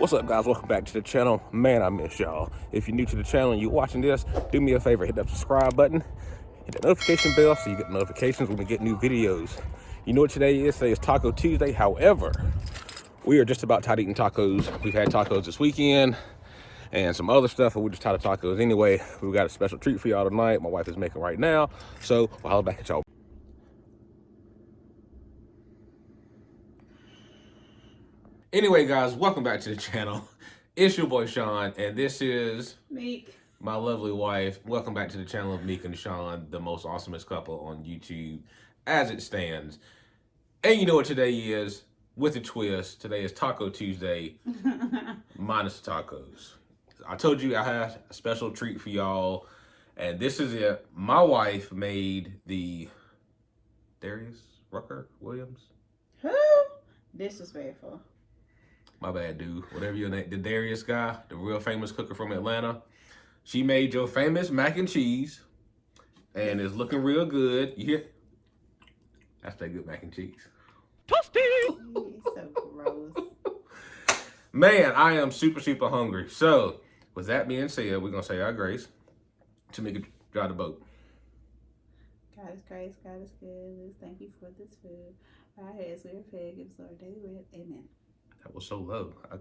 What's up, guys? Welcome back to the channel. Man, I miss y'all. If you're new to the channel and you're watching this, do me a favor, hit that subscribe button, hit that notification bell so you get notifications when we get new videos. You know what today is? Today is Taco Tuesday. However, we are just about tired of eating tacos. We've had tacos this weekend and some other stuff, but we're just tired of tacos anyway. We've got a special treat for y'all tonight. My wife is making right now, so we'll holler back at y'all. Anyway, guys, welcome back to the channel. It's your boy Sean, and this is Meek, my lovely wife. Welcome back to the channel of Meek and Sean, the most awesomest couple on YouTube as it stands. And you know what today is? With a twist, today is Taco Tuesday, minus the tacos. I told you I had a special treat for y'all, and this is it. My wife made the Darius Williams. who? Disrespectful. My bad, dude. Whatever your name, the Darius guy, the real famous cooker from Atlanta. She made your famous mac and cheese, and it's looking real good. You hear? That's that good mac and cheese. Toasty! So gross. Man, I am super hungry. So, with that being said, we're gonna say our grace to make it dry the boat. God is grace, God is good. Thank you for this food. Our heads we are fed, give us our daily bread. Amen. That was so low. I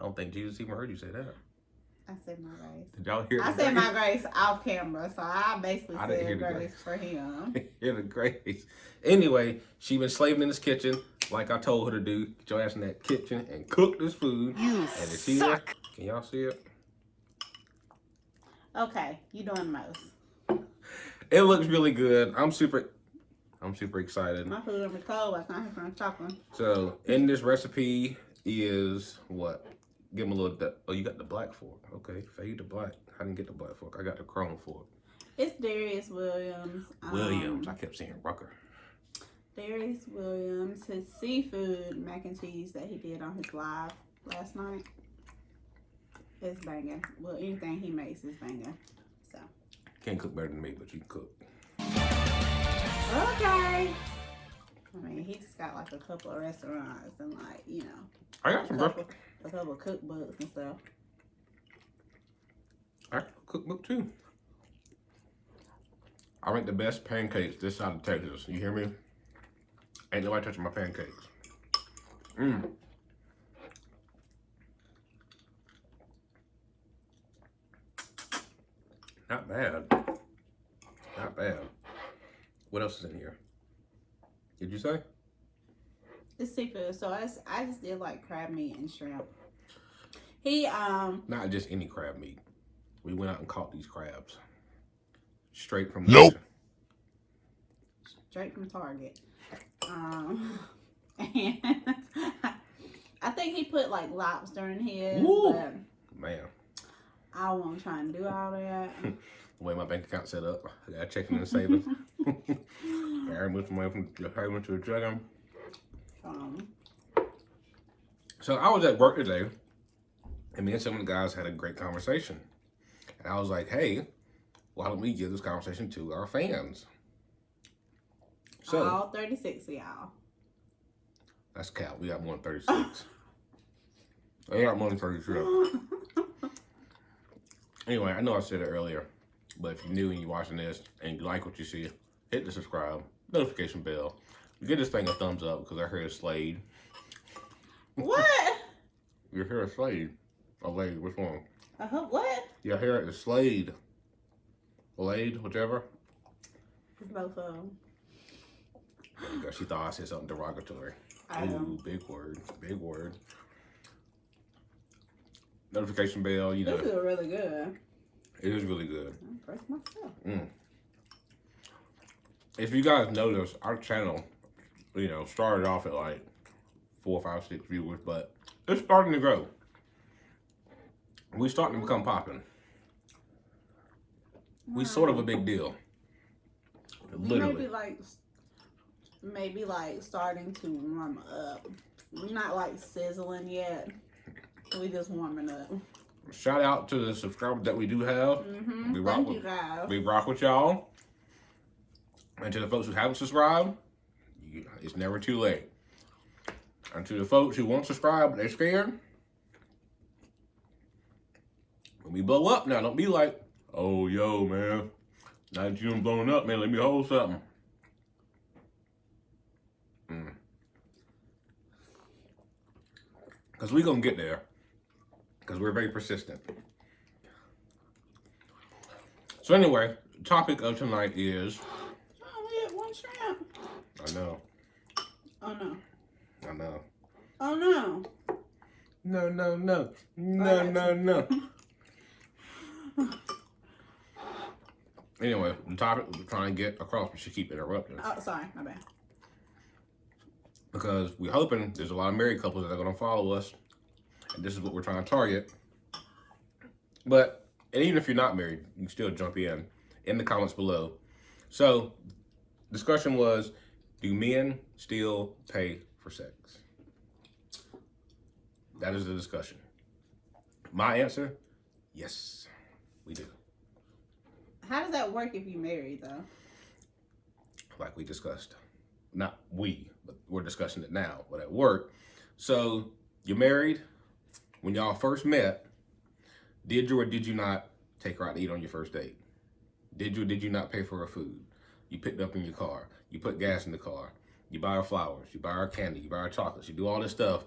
don't think Jesus even heard you say that. I said my grace. Did y'all hear I the said grace? my grace off camera, so I basically I didn't hear said the grace for him. Hear the grace. Anyway, she been slaving in this kitchen like I told her to do. Get your ass in that kitchen and cook this food. You and it's here. suck. Can y'all see it? Okay, you doing the most. It looks really good. I'm super excited. My food on the cold. I can't hear from chocolate. So in this recipe is what? Give them a little. Oh, you got the black fork. Okay, fade the black. I didn't get the black fork. I got the chrome fork. It's Darius Williams. Williams. I kept saying Rucker. Darius Williams, his seafood mac and cheese that he did on his live last night is banging. Well, anything he makes is banging. So. Can't cook better than me, but you can cook. Okay. I mean, he just got like a couple of restaurants and like, you know. I got some a couple of cookbooks and stuff. I got a cookbook too. I make the best pancakes this side of Texas. You hear me? Ain't nobody touching my pancakes. Not bad. Not bad. What else is in here? Did you say? It's seafood, so I just did like crab meat and shrimp. He Not just any crab meat. We went out and caught these crabs. Straight from the Nope. ocean. straight from Target. And I think he put like lobster in his, Woo. but Man. I won't try and do all that. The way my bank account set up, I got checking and savings. Very much money from the payment to the dragon. So I was at work today, and me and some of the guys had a great conversation. And I was like, hey, why don't we give this conversation to our fans? So All 36 of y'all. that's cap. We got more than 36. We got more than 36. Anyway, I know I said it earlier, but if you're new and you're watching this and you like what you see, hit the subscribe, notification bell. Give this thing a thumbs up because our hair is slayed. What? Your hair is slayed. Or laid, which one? What? Your hair is slayed. Laid, whichever. It's both of them. There you go. She thought I said something derogatory. I Ooh, know. big word. Big word. Notification bell, you know. This is really good. It is really good. I'm impressed myself. If you guys notice, our channel, you know, started off at like 4, 5, 6 viewers, but it's starting to grow. We're starting to become popping. We sort of a big deal. Literally. Maybe like starting to warm up. We're not like sizzling yet. We just warming up. Shout out to the subscribers that we do have. Thank you guys. We rock with y'all. And to the folks who haven't subscribed, it's never too late. And to the folks who won't subscribe but they're scared, When we blow up now, don't be like, oh, yo, man. Now that you done blown up, man, let me hold something. Because we're going to get there. Because we're very persistent. So anyway, the topic of tonight is... Oh, we had one shrimp. I know. Oh, no. I know. Oh, no. No, no, no. No, no, no. Anyway, the topic we're trying to get across, we should keep interrupting. Oh, sorry. My bad. Because we're hoping there's a lot of married couples that are going to follow us. And this is what we're trying to target. But, and even if you're not married, you can still jump in the comments below. So, discussion was, do men still pay for sex? That is the discussion. My answer, yes, we do. How does that work if you're married, though? Like we discussed. Not we, but we're discussing it now, but at work. So, you're married. When y'all first met, did you or did you not take her out to eat on your first date? Did you or did you not pay for her food? You picked up in your car. You put gas in the car. You buy her flowers. You buy her candy. You buy her chocolates. You do all this stuff.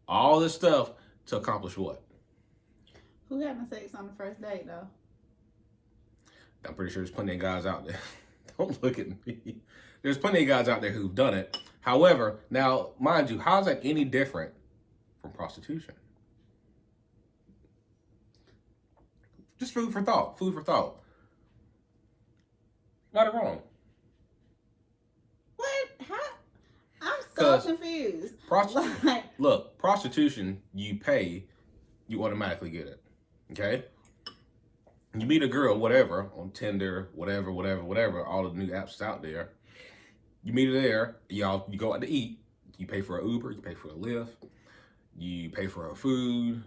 All this stuff to accomplish what? Who having sex on the first date, though? I'm pretty sure there's plenty of guys out there. Don't look at me. There's plenty of guys out there who've done it. However, now, mind you, how's that any different from prostitution? Just food for thought. Food for thought. Got it wrong. What? How? I'm so confused. Look, prostitution, you pay, you automatically get it. Okay? You meet a girl, whatever, on Tinder, whatever, all the new apps out there. You meet her there, you go out to eat. You pay for an Uber, you pay for a Lyft, you pay for her food,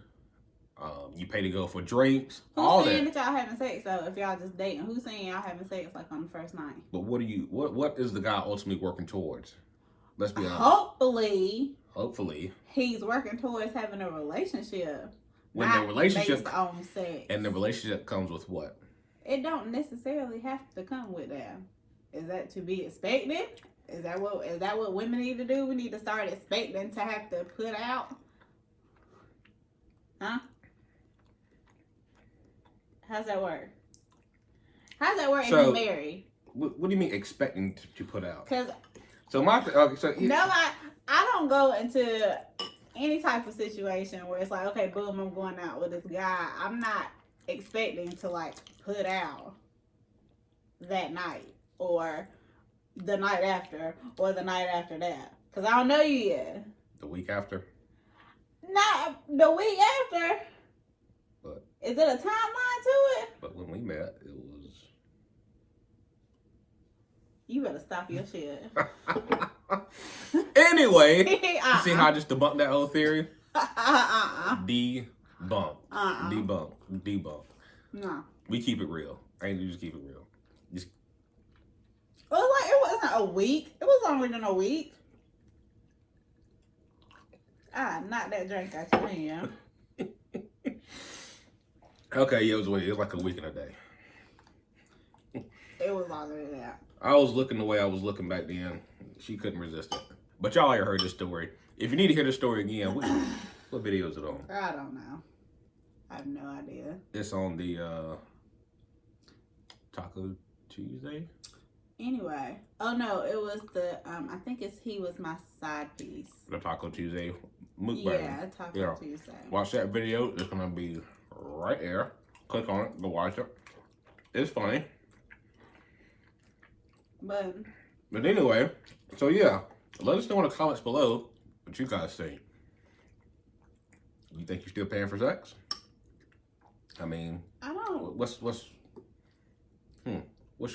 you pay to go for drinks, all that. Who's saying that y'all having sex, though, if y'all just dating? Who's saying y'all having sex, like, on the first night? But what is the guy ultimately working towards? Let's be honest. Hopefully. He's working towards having a relationship. When the relationship based on sex. And the relationship comes with what? It don't necessarily have to come with that. Is that to be expected? Is that what women need to do? We need to start expecting to have to put out? Huh? How's that work? How's that work if you're married? What do you mean expecting to put out? Because I don't go into any type of situation where it's like, okay, boom, I'm going out with this guy. I'm not expecting to, like, put out that night or the night after or the night after that. Because I don't know you yet. The week after? Not the week after. But is it a timeline to it? But when we met, it was... You better stop your shit. Anyway, you see how I just debunked that whole theory? Debunked. Debunked. No. We keep it real. I ain't just keep it real. It wasn't a week. It was longer than a week. Not that drink out your hand. Okay, yeah, it was like a week and a day. It was longer than that. I was looking the way I was looking back then. She couldn't resist it. But y'all already heard this story. If you need to hear the story again, what video is it on? I don't know. I have no idea. It's on the Taco Tuesday. Anyway. Oh, no. It was the, I think he was my side piece. The Taco Tuesday Mukbang. Yeah, Taco Tuesday. Watch that video. It's going to be right there. Click on it. Go watch it. It's funny. But anyway, so yeah, let us know in the comments below what you guys think. You think you're still paying for sex? I mean, I don't. What's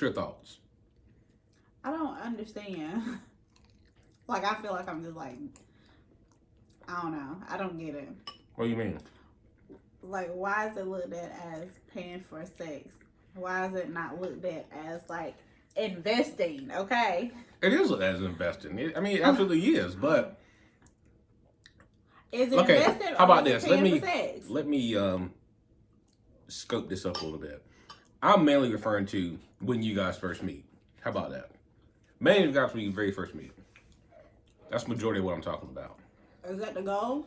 your thoughts? I don't understand. Like, I feel like I'm just like, I don't know. I don't get it. What do you mean? Like, why is it looked at as paying for sex? Why is it not looked at as, like, investing? Okay. It is looked at as investing. It absolutely is, but. Is it investing how about or is this? it paying for sex? Let me scope this up a little bit. I'm mainly referring to when you guys first meet. How about that? Mainly you guys when you very first meet. That's the majority of what I'm talking about. Is that the goal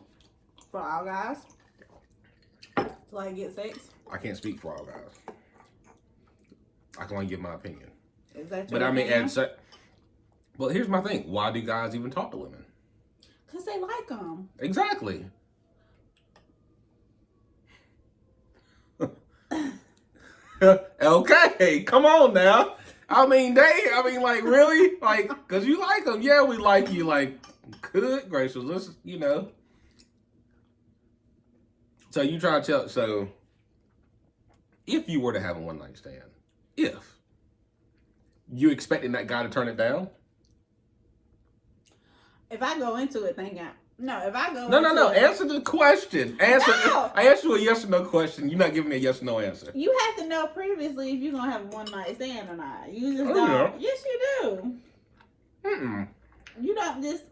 for all guys? To like get sex? I can't speak for all guys. I can only give my opinion. Is that your But I mean, opinion? well, here's my thing. Why do guys even talk to women? Because they like them. Exactly. Okay, come on now. I mean, like, really? Like, because you like them. Yeah, we like you. Like, good gracious. Let's, So you try to tell, so if you were to have a one-night stand, if you expecting that guy to turn it down? If I go into it thinking, if I go No. Answer the question. No. I asked you a yes or no question. You're not giving me a yes or no answer. You have to know previously if you're going to have a one-night stand or not. You just Oh, don't. yeah. Yes, you do. Mm-mm. You don't just,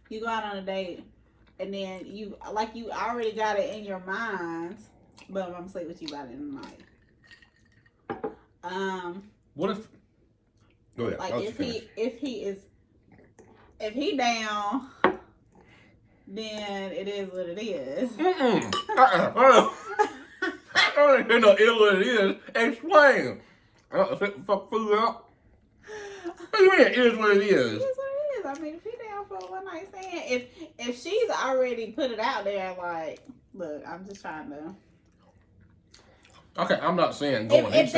you go out on a date and then you already got it in your mind, but I'm going to sleep with you by the end of the night. What if? Go ahead. Like if he down, then it is what it is. Mm-mm. I don't even know what it is. Explain. Fuck food up. What do you mean it is what it It is? is what it is. I mean, if he down for a one night stand, if she's already put it out there, like, look, I'm just trying to. Okay, I'm not saying going If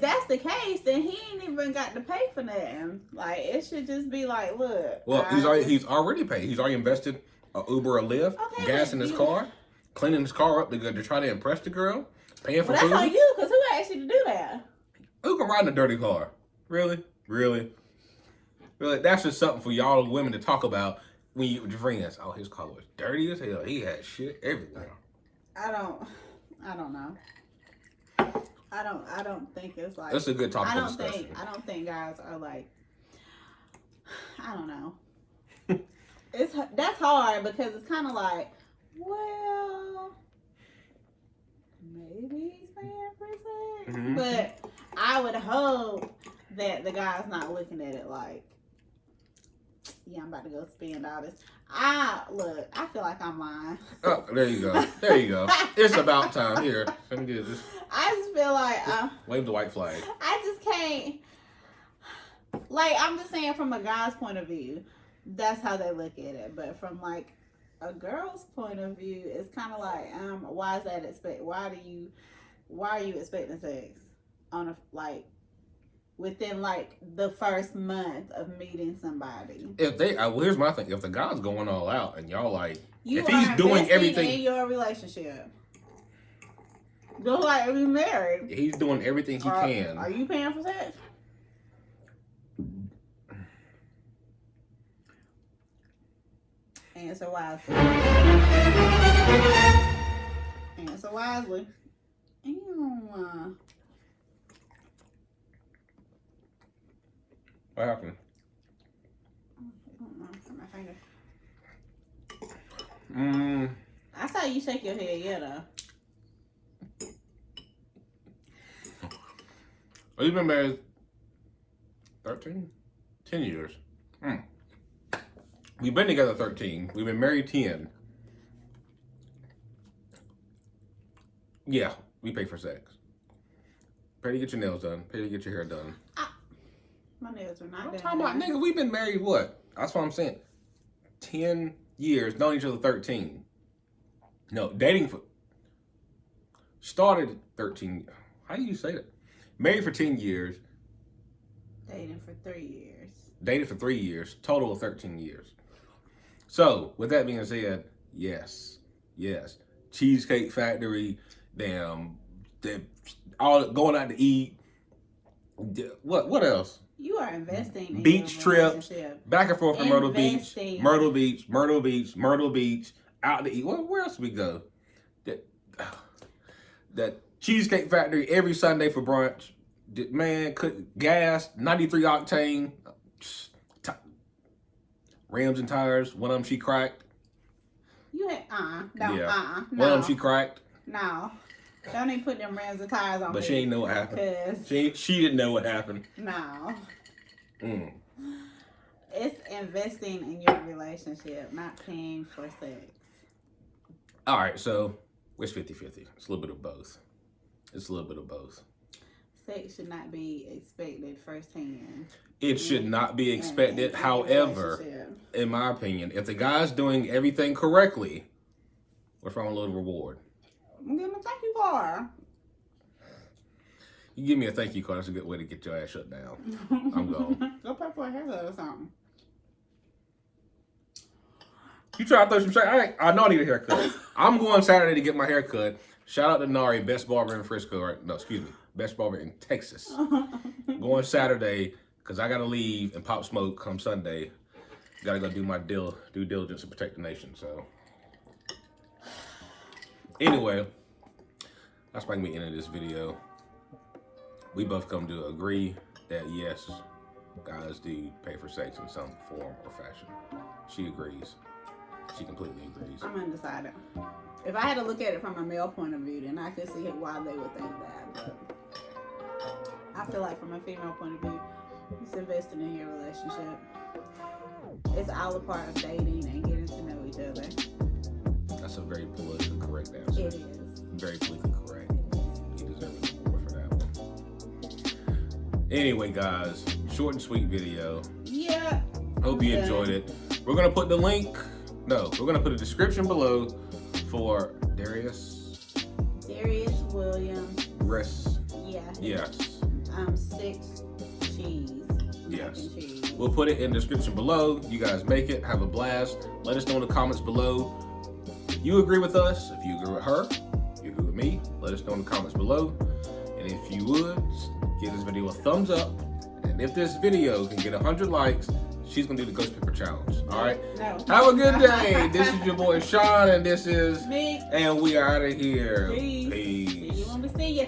that's the case, then he ain't even got to pay for nothing. Like, it should just be like, look. Well, he's already paid. He's already invested a Uber or Lyft, Okay, gas in his car, cleaning his car up to try to impress the girl, paying for Well, food. that's on you, because who asked you to do that? Who can ride in a dirty car? Really? That's just something for y'all women to talk about when you with your friends. Oh, his car was dirty as hell. He had shit everywhere. I don't know. I don't think it's like. That's a good topic of discussion. I don't think guys are like. I don't know. That's hard because it's kind of like, well, maybe he's paying for sex, Mm-hmm. but I would hope that the guy's not looking at it like, yeah, I'm about to go spend all this. I feel like I'm lying. Oh, there you go. It's about time. Here, let me do this. I just feel like Wave the white flag. I just can't. Like, I'm just saying from a guy's point of view, that's how they look at it. But from like a girl's point of view, it's kind of like, why is that why are you expecting sex on within like the first month of meeting somebody? If they, here's my thing. If the guy's going all out and y'all like, You if are he's doing everything in your relationship. Just like if you married. He's doing everything he can. Are you paying for sex? Answer wisely. Answer wisely. Ew. What happened? My finger. I saw you shake your head, yeah, though. Well, you've been married 13? 10 years. We've been together 13. We've been married 10. Yeah, we pay for sex. Pay to get your nails done. Pay to get your hair done. My nails are not I'm done. talking about, nigga, we've been married what? That's what I'm saying. 10 years, known each other 13. No, dating for... Started 13... How do you say that? Married for 10 years. Dating for 3 years. Dated for 3 years. Total of 13 years. So, with that being said, yes. Cheesecake Factory, all going out to eat. What else? You are investing in Beach your trips, relationship. back and forth from Myrtle Investing. Beach, out to eat. Where else we go? That Cheesecake Factory every Sunday for brunch. Man, cook gas, 93 octane, rims and tires. One of them she cracked. You had One of no. them she cracked. No. Don't even put them rims and tires on. But she ain't know what happened. She didn't know what happened. No. Mm. It's investing in your relationship, not paying for sex. All right, so it's 50-50. It's a little bit of both. Sex should not be expected firsthand. It should not be expected. However, in my opinion, if the guy's doing everything correctly, what's wrong with a little reward? I'm giving a thank you card. You give me a thank you card. That's a good way to get your ass shut down. I'm gone. Go pay for a haircut or something. You try to throw some shade. I know I need a haircut. I'm going Saturday to get my haircut. Shout out to Nari, best barber in Frisco. Right? No, excuse me. Best barber in Texas. Going Saturday because I got to leave and pop smoke come Sunday. Got to go do my due diligence and protect the nation. So, anyway, that's why we ended this video. We both come to agree that yes, guys do pay for sex in some form or fashion. She agrees. She completely agrees. I'm undecided. If I had to look at it from a male point of view, then I could see why they would think that. But I feel like from a female point of view, it's investing in your relationship. It's all a part of dating and getting to know each other. That's a very politically correct answer. It is. Very politically correct. You deserve an award for that one. Anyway, guys, short and sweet video. Yeah. Hope you enjoyed it. We're going to put the link. No, we're going to put a description below for Darius Williams. Yeah. Yes. 6 cheese. Yes. We'll put it in the description below. You guys make it. Have a blast. Let us know in the comments below. If you agree with us, if you agree with her, if you agree with me, let us know in the comments below. And if you would, give this video a thumbs up. And if this video can get 100 likes, she's going to do the ghost paper challenge. All right? No. Have a good day. This is your boy Sean, and this is me. And we are out of here. Peace. Peace. See you when we see you.